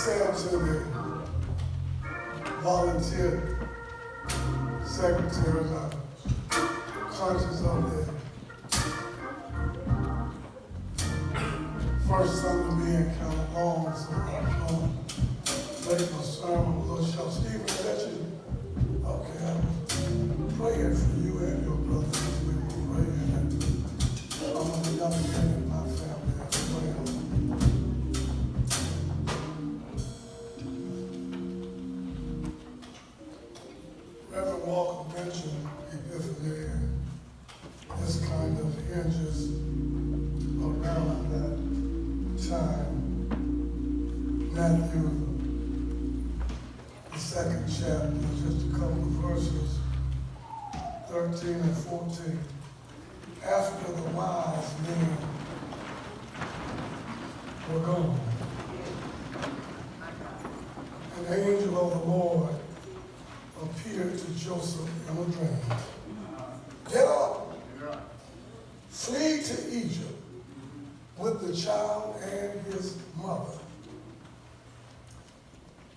said to the volunteer secretaries, I'm conscious of the first Sunday being kind of long, so I'm going to make my sermon a little short. Stephen, is that you? Okay, I'm praying for you and your brothers. We were praying, and I'm going to young men in my family. I'm praying. Reverend Walker mentioned Epiphany, and this kind of hinges around that time. Matthew, the second chapter, just a couple of verses, 13 and 14. After the wise men were gone, an angel of the Lord appeared to Joseph in a dream. Get up, flee to Egypt with the child and his mother.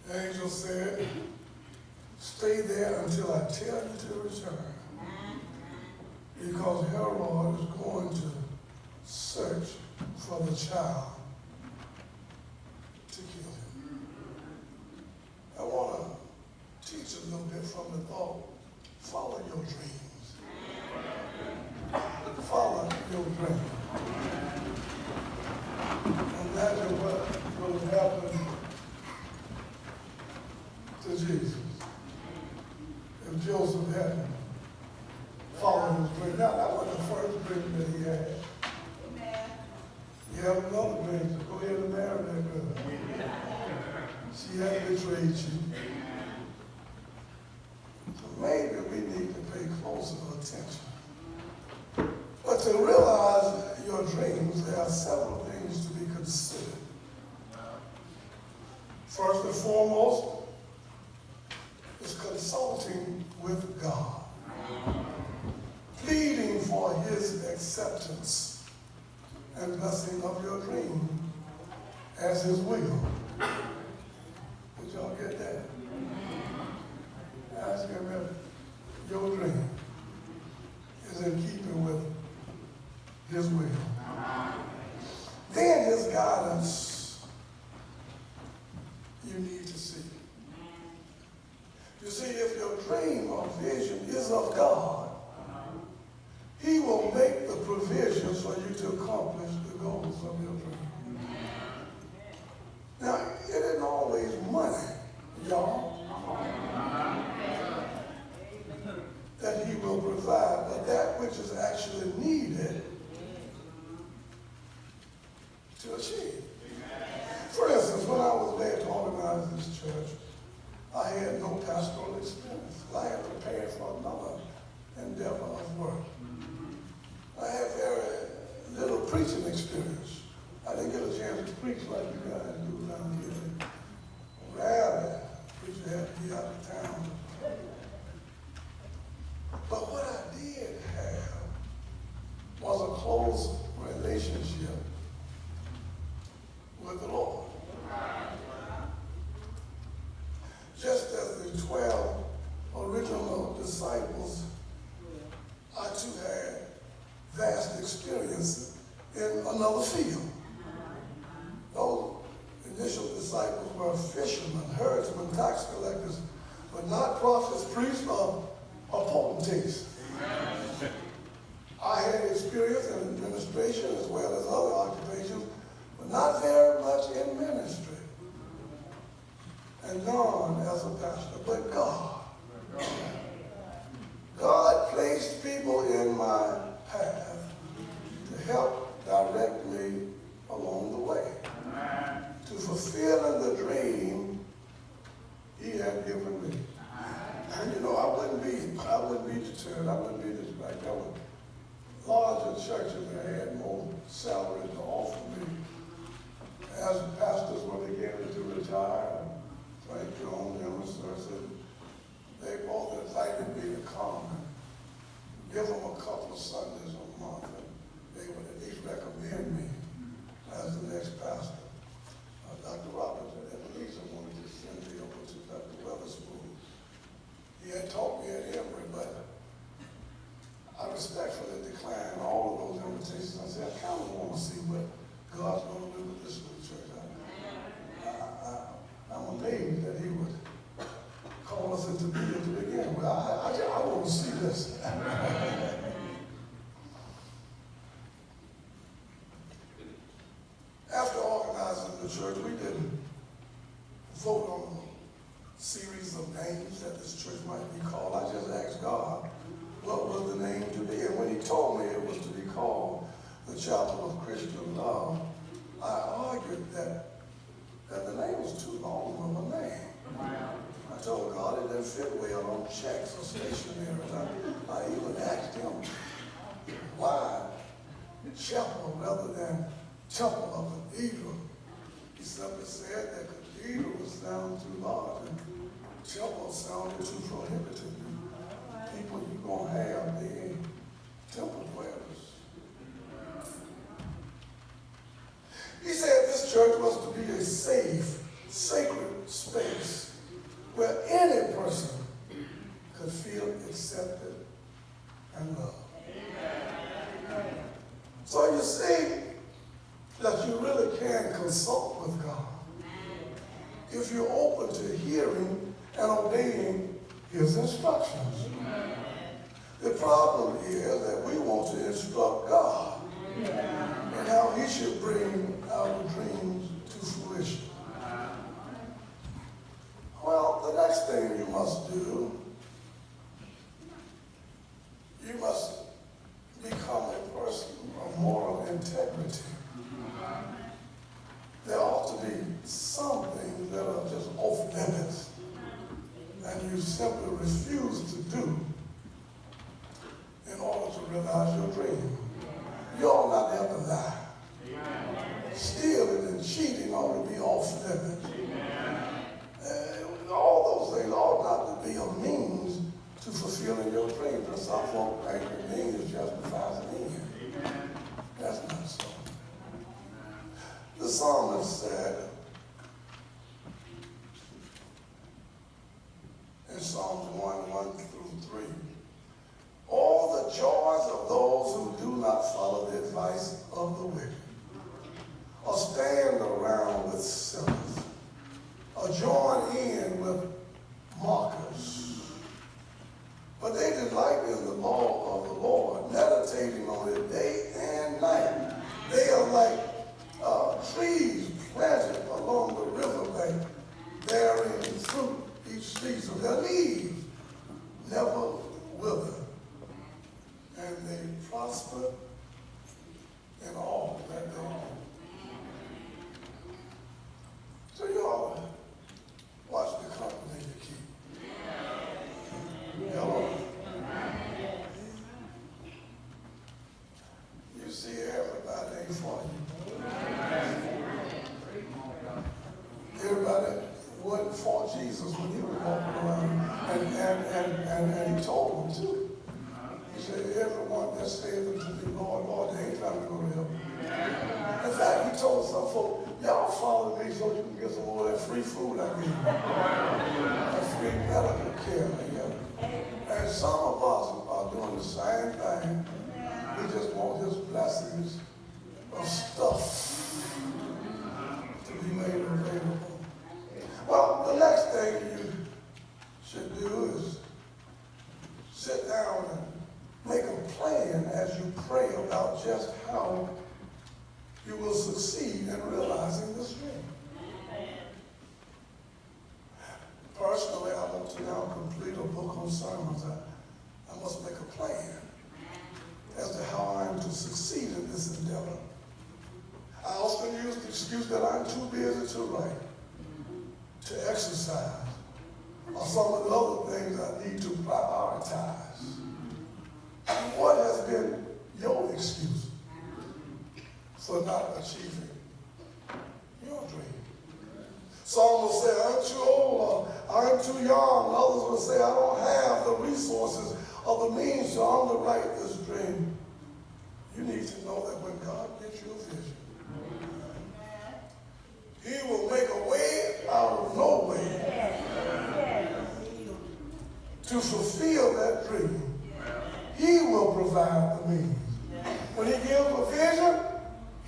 The angel said, stay there until I tell you to return, because Herod is going to search for the child to kill him. I want to teach a little bit from the thought, follow your dreams. Follow your dreams. Imagine what would have happened to Jesus if Joseph hadn't followed his dream. Now, that wasn't the first dream that he had. He had another dream to go ahead and marry that girl. She had betrayed you. So maybe we need to pay closer attention. But to realize your dreams, there are several things to be considered. First and foremost, is consulting with God, pleading for his acceptance and blessing of your dream as his will. Did y'all get that? Ask him if your dream is in keeping with his will. Then his guidance you need to seek. You see, if your dream or vision is of God, he will make the provisions for you to accomplish the goals of your dream. Now, it isn't always money, y'all, that he will provide, but that which is actually needed to achieve. For instance, when I was there to organize this church, I had no pastoral experience. I had prepared for another endeavor of work. I had very little preaching experience. I didn't get a chance to preach like you guys do down here. Rarely, preacher had to be out of town. But what I did have was a close relationship with the Lord. Just as the 12 original disciples, I too had vast experience in another field. Those initial disciples were fishermen, herdsmen, tax collectors, but not prophets, priests, or potentates. I had experience in administration as well as other occupations, but not very much in ministry. And none as a pastor, but God. God placed people in my path to help direct me along the way, to fulfill the dream he had given me. And you know, I wouldn't be deterred. I wouldn't be distracted. There were larger churches that had more salary to offer me. As the pastors were beginning to retire, Frank Jones and Mr. said, they both invited me to come and give them a couple of Sundays a month, and they would at least recommend me as the next pastor. Dr. Roberts, at least vote on a series of names that this church might be called. I just asked God what was the name to be. And when he told me it was to be called the Chapel of Christian Love, I argued that the name was too long of a name. I told God it didn't fit well on checks or stationaries. I even asked him why chapel rather than temple of cathedral. He simply said that cathedral would sound too large and temple sounded too prohibitive. People you're going to have being temple dwellers. He said this church was to be a safe, sacred space where any person could feel accepted and loved. So you see that you really can consult with God if you're open to hearing and obeying his instructions. The problem is that we want to instruct God and how he should bring our dreams to fruition. Well, the next thing you must do, you must become a person of moral integrity. There ought to be some things that are just off limits and you simply refuse to do in order to realize your dream. You ought not have to lie. Stealing and cheating ought to be off limits. All those things ought not to be a means to fulfilling your dream. But some folk think the means justifies the end. That's not so. The psalmist said in Psalms 1:1-3, all the joys of those who do not follow the advice of the wicked, or stand around with sinners, or join in with mockers. But they delight in the law of the Lord, meditating on it day and night. They are like trees planted along the riverbank, bearing fruit each season. Their leaves never wither, and they prosper in all that they do. So you ought to watch the company you keep. Hello? You see, everybody ain't for you. Everybody wasn't for Jesus when he was walking around, and he told them to. He said, everyone that says unto me, Lord, Lord, they ain't trying to go to heaven. In fact, he told some folk, y'all follow me so you can get some more of that free food I give you. That free medical care. Yeah. And some of us are doing the same thing. We just want his blessings of stuff to be made available. Well, the next thing you should do is sit down and make a plan as you pray about just how you will succeed in realizing this dream. Personally, I want to now complete a book on sermons. I must make a plan as to how I am to succeed in this endeavor. I often use the excuse that I'm too busy to write, to exercise, or some of the other things I need to prioritize. And what has been your excuse for not achieving your dream? Some will say, I'm too old, or I'm too young. Others will say, I don't have the resources or the means to underwrite this dream. You need to know that when God gives you a vision, he will make a way out of no way to fulfill that dream. He will provide the means. When he gives a vision,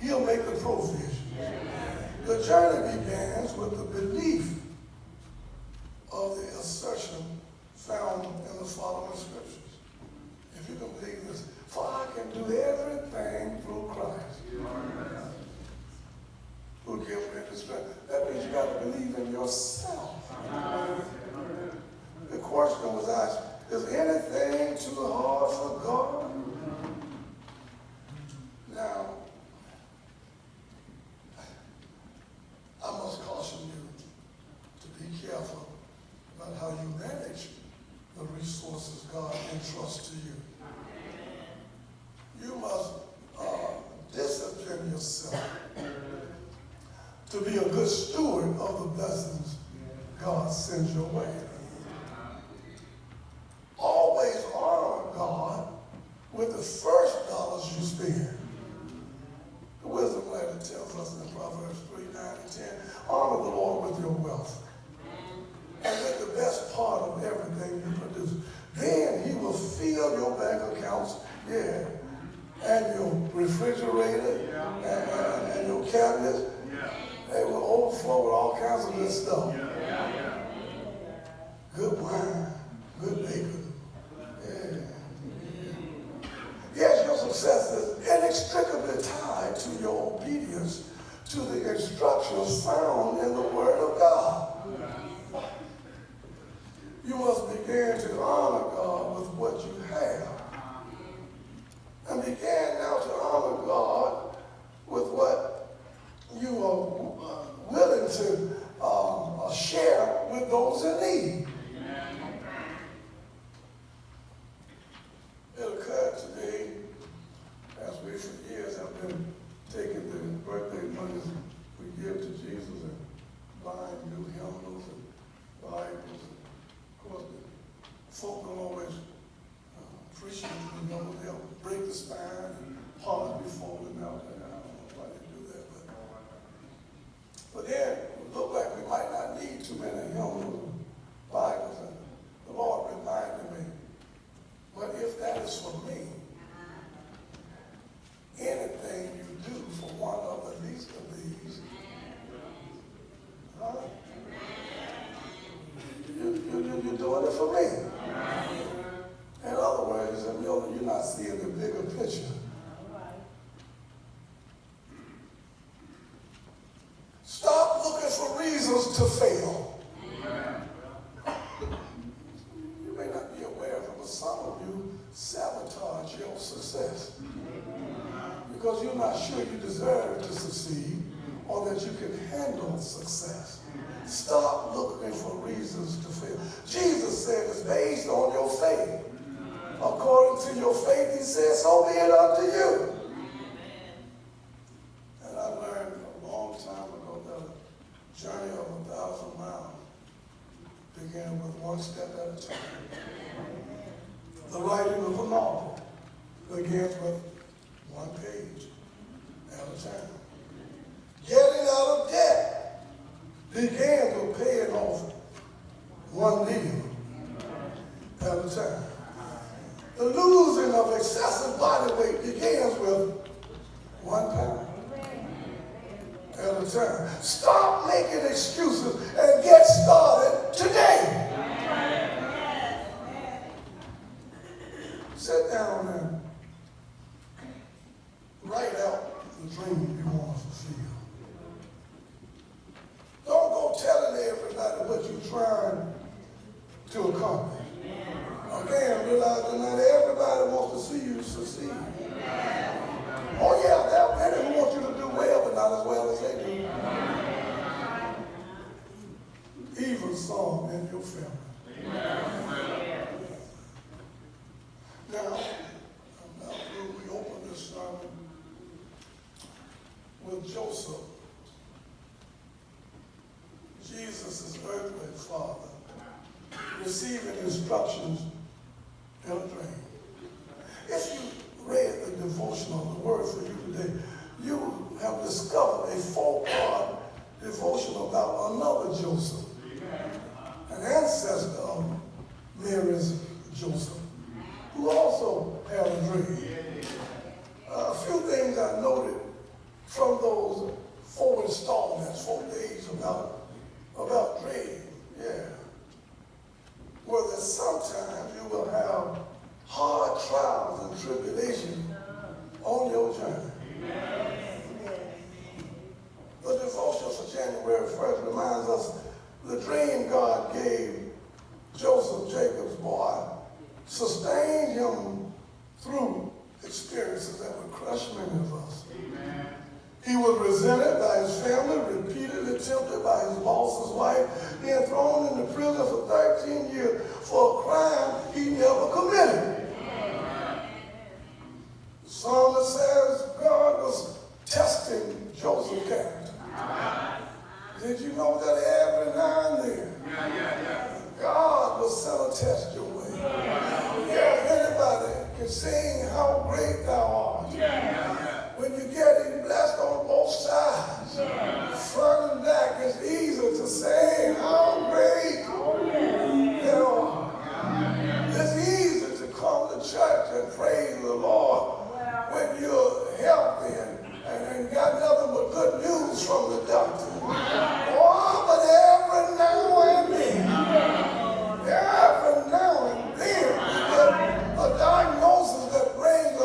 he'll make the provision. The journey begins with the belief of the assertion found in the following scriptures. If you can believe this, for I can do everything through Christ who gives me the strength. That means you got to believe in yourself. careful about how you manage the resources God entrusts to you. You must discipline yourself to be a good steward of the blessings God sends your way. Always honor God with the first dollars you spend. The wisdom letter tells us in Proverbs 3:9-10, honor the Lord with your wealth and with the best part of everything you produce. Then he will fill your bank accounts, and your refrigerator, and your cabinets. They will overflow with all kinds of good stuff. Good wine, good bacon. Yes, your success is inextricably tied to your obedience to the instructions found in the Word of God. You must begin to honor God with what you have. And begin now to honor God with what you are willing to share with those in need. It occurred to me, as we for years have been taking the birthday monies we give to Jesus and buying new hymnals and Bibles. Of course, the folk don't always appreciate it. They'll break the spine and heart be falling out. And I don't know why they do that. But then it looked like we might not need too many hymnals and Bibles. And the Lord reminded me, but if that is for me, anything you do for one of the least of these, you're doing it for me. In other words, you're not seeing the bigger picture. Stop looking for reasons to fail. You may not be aware of it, but some of you sabotage your success because you're not sure you deserve to succeed or that you can handle success. Stop looking for reasons to fail. Jesus said it's based on your faith. According to your faith, he said, so be it unto you. And I learned a long time ago that a journey of 1,000 miles began with one step at a time. The writing of a novel begins with one page at a time. Getting out of debt begins with paying off one deal at a time. The losing of excessive body weight begins with 1 pound at a time. Stop making excuses and get started today. Sit down and write out the dream you want to fulfill. Don't go telling everybody what you're trying to accomplish. Again, realize that not everybody wants to see you succeed. Oh yeah, there are many who want you to do well, but not as well as they do. Even some in your family. Now we open this sermon with Joseph, Jesus' earthly father, receiving instructions in a dream. If you read the devotional, the word for you today, you have discovered a 4-part devotional about another Joseph, an ancestor of Mary's Joseph, who also had a dream. A few things I noted from those 4 installments, 4 days about dreams, where that sometimes you will have hard trials and tribulations on your journey. The devotion for January 1st reminds us the dream God gave Joseph, Jacob's boy, sustained him through experiences that would crush many of us. Amen. He was resented by his family, repeatedly tempted by his boss's wife, being thrown in now and then, God will send a test your way. If anybody can sing how great thou art, when you get it blessed on both sides, front and back, it's easy to say how great thou art. It's easy to come to church and praise the Lord when you're healthy and got nothing but good news from the doctor. Oh, but every now and then, we get a diagnosis that brings a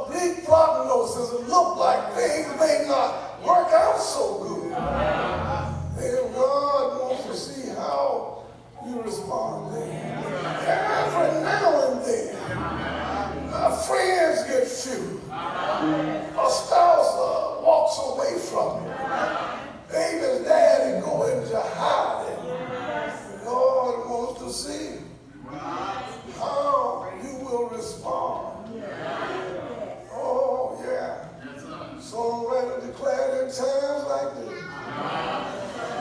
bleak prognosis and look like things may not work out so good. And God wants to see how you respond then. Every now and then, our friends get few. A spouse walks away from you. Baby's daddy go into hiding. God wants to see how you will respond. Oh, yeah. Songwriter declared in times like this,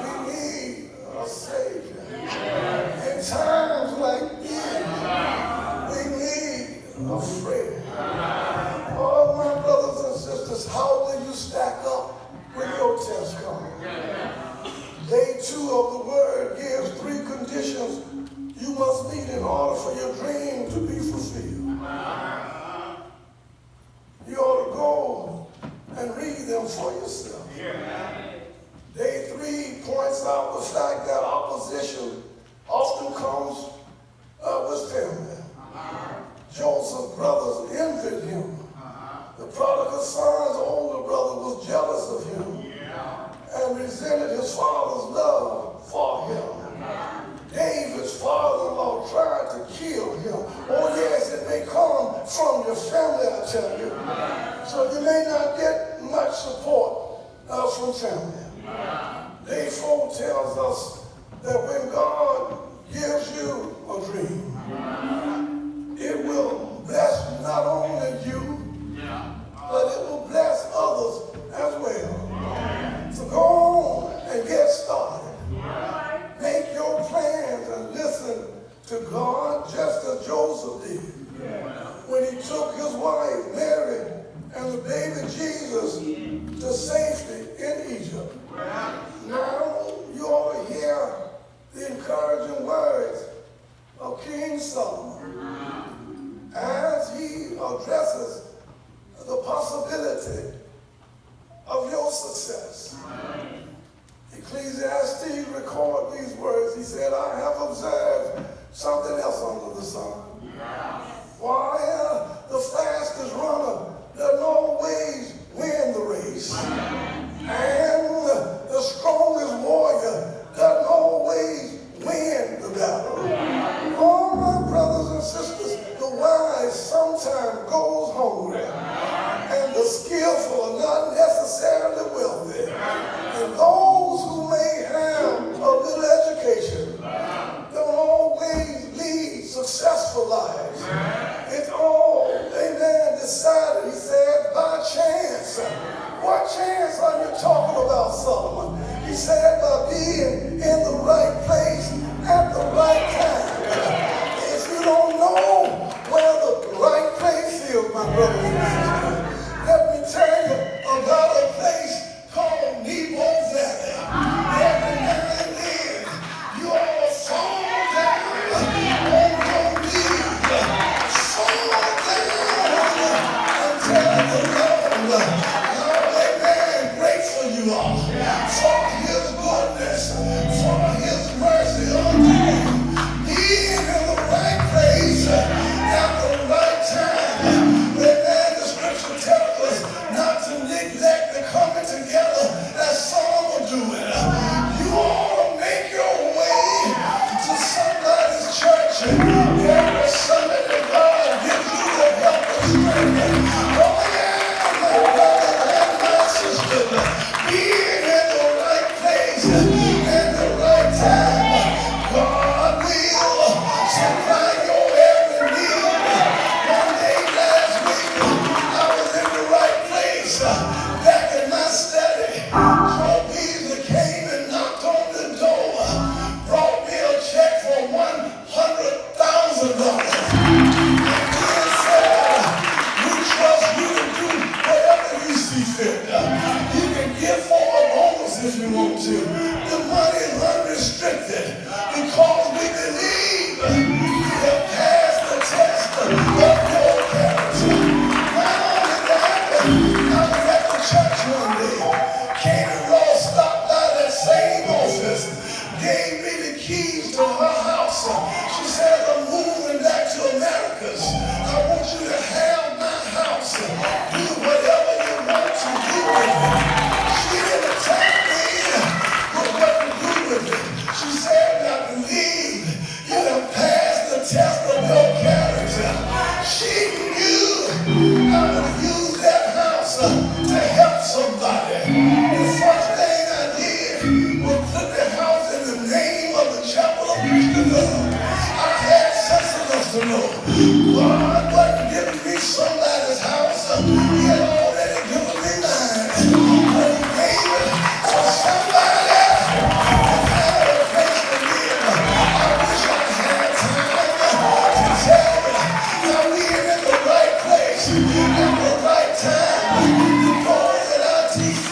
we need a Savior. In times like these, we need a friend. Oh, my brothers and sisters, how will you stack up when your test comes? Day 2 of the word gives 3 conditions you must meet in order for your dream to be fulfilled. You ought to go and read them for yourself. Day 3 points out the fact that opposition often comes with family. Joseph's brothers envied him. The prodigal son's older brother was jealous of him and resented his father's love for him. David's father-in-law tried to kill him. Oh yes, it may come from your family, I tell you. So you may not get much support from family. Day 4 tells us that when God gives you a dream, it will bless not only you, but it will bless others as well. So go on and get started. Make your plans and listen to God just as Joseph did. When he took his wife, Mary, and the baby Jesus to safety in Egypt. Now you ought to hear the encouraging words of King Solomon as he addresses the possibility of your success. Ecclesiastes record these words. He said, I have observed something else under the sun. While the fastest runner doesn't always win the race, and the strongest warrior doesn't always win the battle. All my brothers and sisters, the wise sometimes goes hungry, and the skillful are not necessarily wealthy. And those who may have a little education don't always lead successful lives. It's all, amen, decided keys to her house. She said, I'm moving back to Americas. I want you to have my house. Do whatever you want to do with it. She didn't tell me what to do with it. She said, I believe you have passed the test of your character. She knew I would use that house to help somebody. The first thing I did was put the house in the name of the Chapel of Christian Love. I had sense enough to know God wasn't giving me somebody's house. He had already given me mine. But he gave it to somebody that had a place to live. I wish I had time to tell you how we are in the right place at the right time. The doors at ITC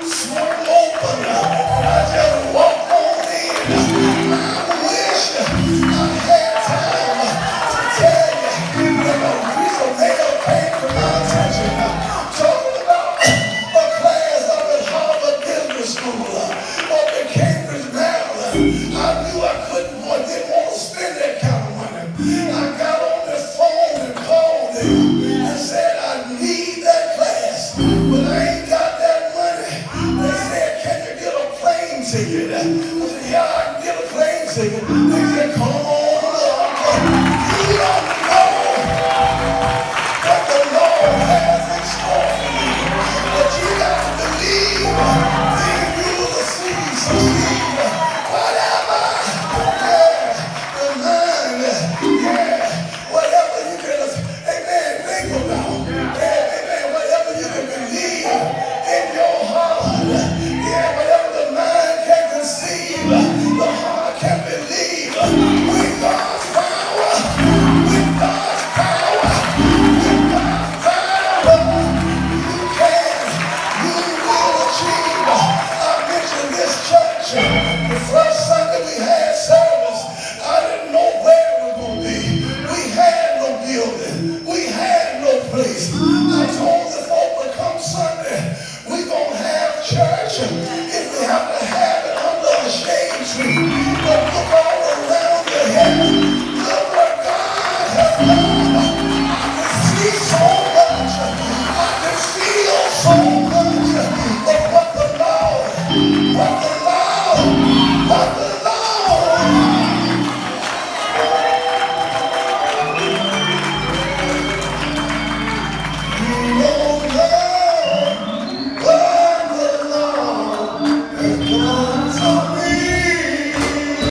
swung open and I just walked on in. I wish I had time to tell you that a piece of mail came to my attention talking about a class up at Harvard Business School up in Cambridge, Maryland. I knew I didn't want to spend that kind of money. I got on the phone and called them and said I need that class, but I ain't got that money. They said, can you get a plane ticket? I said, yeah, I can get a plane ticket. They said, come on up. You don't know what the Lord has in store for you, but you got to believe. Then you will succeed. Whatever, the mind, whatever you can, amen, think about, amen, whatever you can believe in your heart, whatever the mind can conceive, the heart can believe. With God's power, with God's power, with God's power, you will achieve. I mentioned this church, the first Sunday we had service, I didn't know where it was going to be. We had no building. We had no place. I told the folk to come Sunday, we're going to have church